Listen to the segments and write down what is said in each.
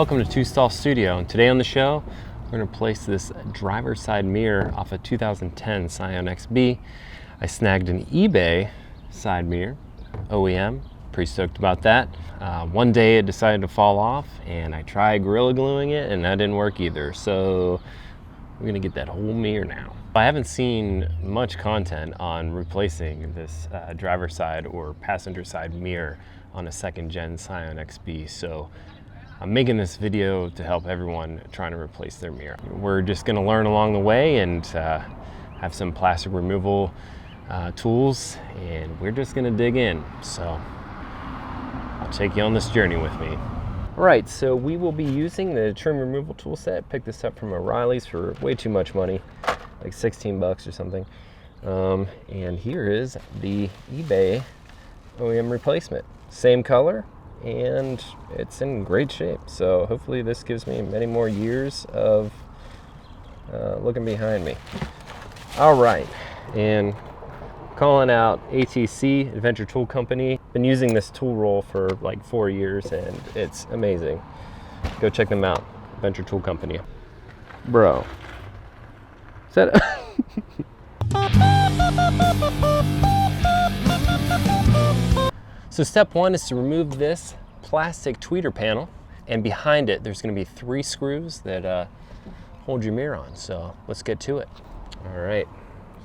Welcome to Two Stall Studio, and today on the show we're going to replace this driver's side mirror off a 2010 Scion Xb. I snagged an eBay side mirror, OEM, pretty stoked about that. One day it decided to fall off and I tried Gorilla Gluing it and that didn't work either, so we're going to get that whole mirror now. I haven't seen much content on replacing this driver's side or passenger side mirror on a second gen Scion Xb, so I'm making this video to help everyone trying to replace their mirror. We're just gonna learn along the way and have some plastic removal tools, and we're just gonna dig in. So I'll take you on this journey with me. All right, so we will be using the trim removal tool set. Picked this up from O'Reilly's for way too much money, like 16 bucks or something. And here is the eBay OEM replacement. Same color, and it's in great shape, so hopefully this gives me many more years of looking behind me. All right, and calling out ATC, Adventure Tool Company. Been using this tool roll for like 4 years and it's amazing. Go check them out, Adventure Tool Company. Bro, is that So step one is to remove this plastic tweeter panel, and behind it there's going to be 3 screws that hold your mirror on. So let's get to it. All right,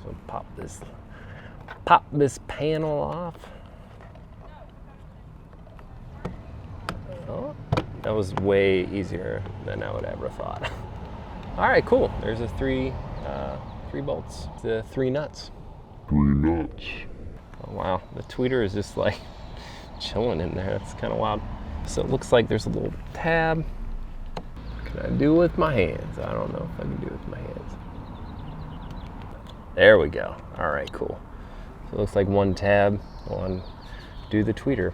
so pop this panel off. Oh, that was way easier than I would ever thought. All right, cool. There's the three bolts, the 3 nuts. 3 nuts. Oh wow, the tweeter is just like chilling in there. It's kind of wild. So it looks like there's a little tab. Can I do it with my hands? I don't know if I can do it with my hands. There we go. All right, cool. So it looks like one tab on do the tweeter.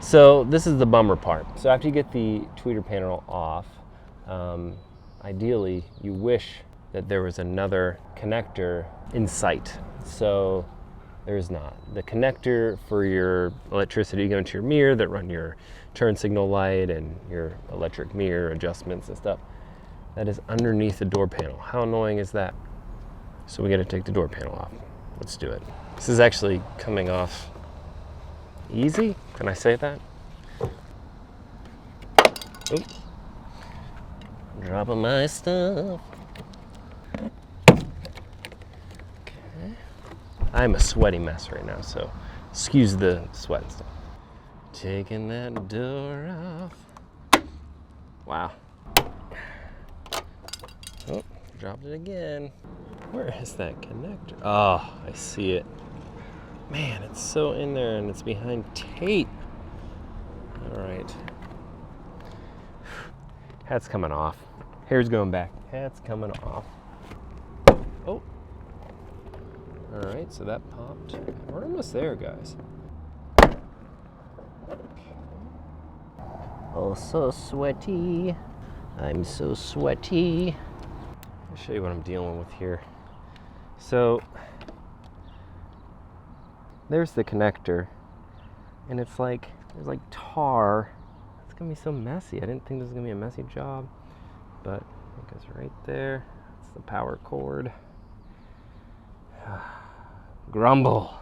So this is the bummer part. So after you get the tweeter panel off, ideally you wish that there was another connector in sight. So there's not. The connector for your electricity going to your mirror that run your turn signal light and your electric mirror adjustments and stuff, that is underneath the door panel. How annoying is that? So we got to take the door panel off. Let's do it. This is actually coming off easy. Can I say that? Oops. Dropping my stuff. I'm a sweaty mess right now, so excuse the sweat and stuff. Taking that door off. Wow. Oh, dropped it again. Where is that connector? Oh, I see it. Man, it's so in there and it's behind tape. All right. Hat's coming off. Hair's going back. Hat's coming off. Oh. All right, so that popped. We're almost there, guys. Oh, so sweaty. I'm so sweaty. I'll show you what I'm dealing with here. So there's the connector, and it's like, there's like tar. It's gonna be so messy. I didn't think this was gonna be a messy job, but it goes right there. It's the power cord. Grumble. All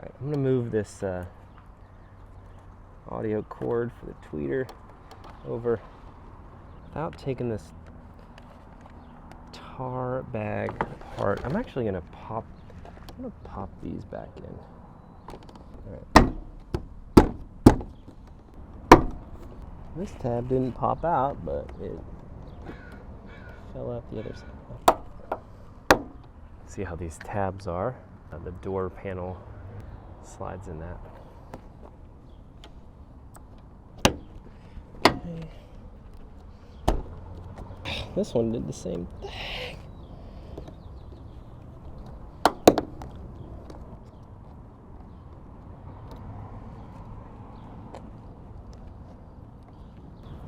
right, I'm gonna move this audio cord for the tweeter over without taking this tar bag apart. I'm actually gonna pop these back in. All right. This tab didn't pop out, but it fell out the other side. See how these tabs are? The door panel slides in that. Okay. This one did the same thing.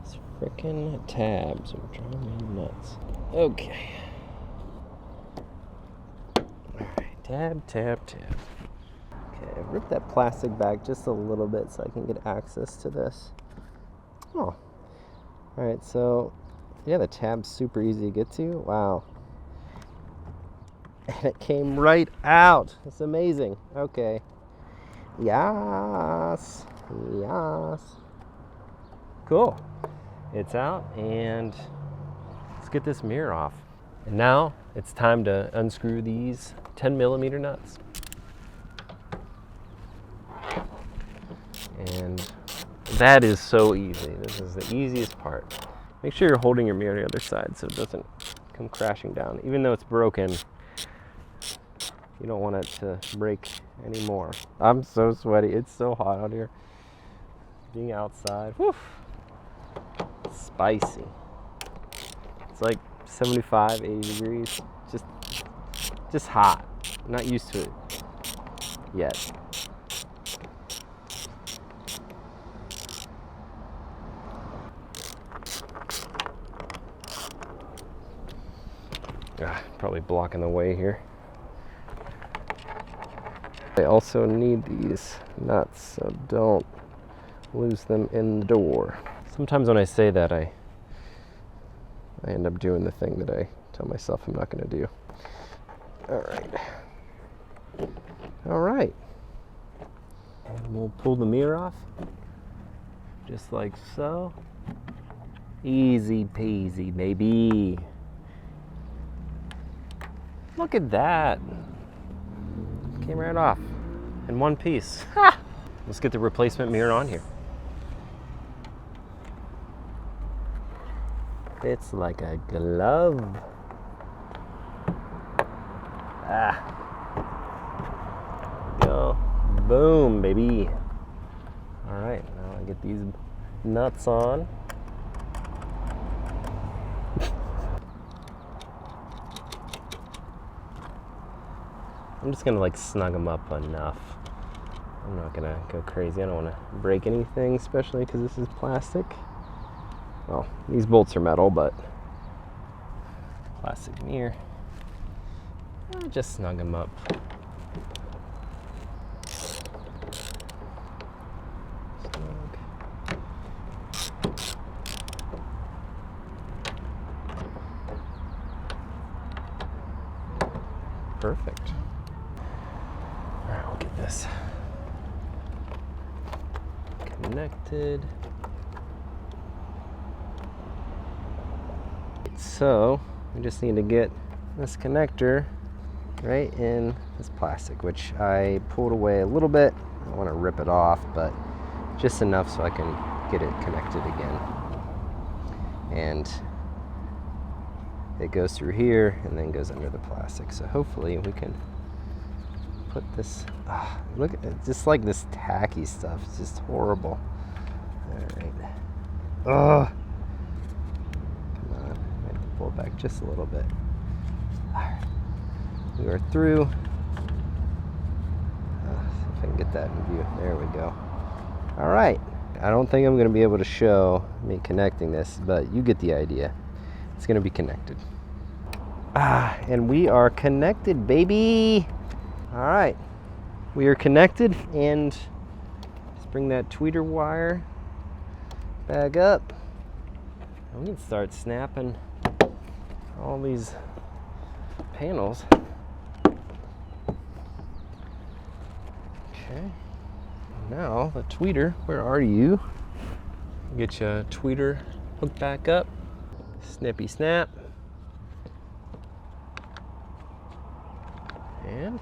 These frickin' tabs are driving me nuts. Okay. Tab, tab, tab. Okay, rip that plastic back just a little bit so I can get access to this. Oh, All right, so yeah, the tab's super easy to get to. Wow. And it came right out. It's amazing. Okay. Yes. Yes. Cool. It's out, and let's get this mirror off. And now it's time to unscrew these 10mm nuts. And that is so easy. This is the easiest part. Make sure you're holding your mirror on the other side so it doesn't come crashing down. Even though it's broken, you don't want it to break anymore. I'm so sweaty. It's so hot out here. Being outside, whew, spicy. It's like 75, 80 degrees. Just hot. I'm not used to it yet. Probably blocking the way here. I also need these nuts, so don't lose them in the door. Sometimes when I say that, I end up doing the thing that I tell myself I'm not going to do. All right. And we'll pull the mirror off, just like so. Easy peasy, baby. Look at that. Came right off in one piece. Ha! Let's get the replacement mirror on here. It's like a glove. Go. Boom, baby. All right, now I get these nuts on. I'm just gonna like snug them up enough. I'm not gonna go crazy. I don't wanna break anything, especially because this is plastic. Well, these bolts are metal, but plastic mirror. I'll just snug them up. Snug. Perfect. All right, we'll get this connected. So we just need to get this connector right in this plastic, which I pulled away a little bit. I don't want to rip it off, but just enough so I can get it connected again. And it goes through here and then goes under the plastic. So hopefully we can put this, look at it, just like this tacky stuff. It's just horrible. All right. Ugh. Pull it back just a little bit. All right. We are through. See if I can get that in view. There we go. All right. I don't think I'm going to be able to show me connecting this, but you get the idea. It's going to be connected. And we are connected, baby. All right. We are connected, and let's bring that tweeter wire back up. And we can start snapping all these panels. Okay, now the tweeter, where are you? Get your tweeter hooked back up. Snippy snap. And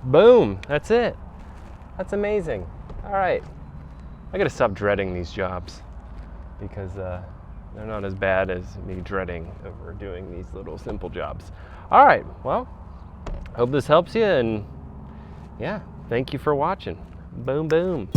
boom, that's it. That's amazing. All right, I gotta stop dreading these jobs, because they're not as bad as me dreading over doing these little simple jobs. All right, well, hope this helps you, and yeah, thank you for watching. Boom, boom.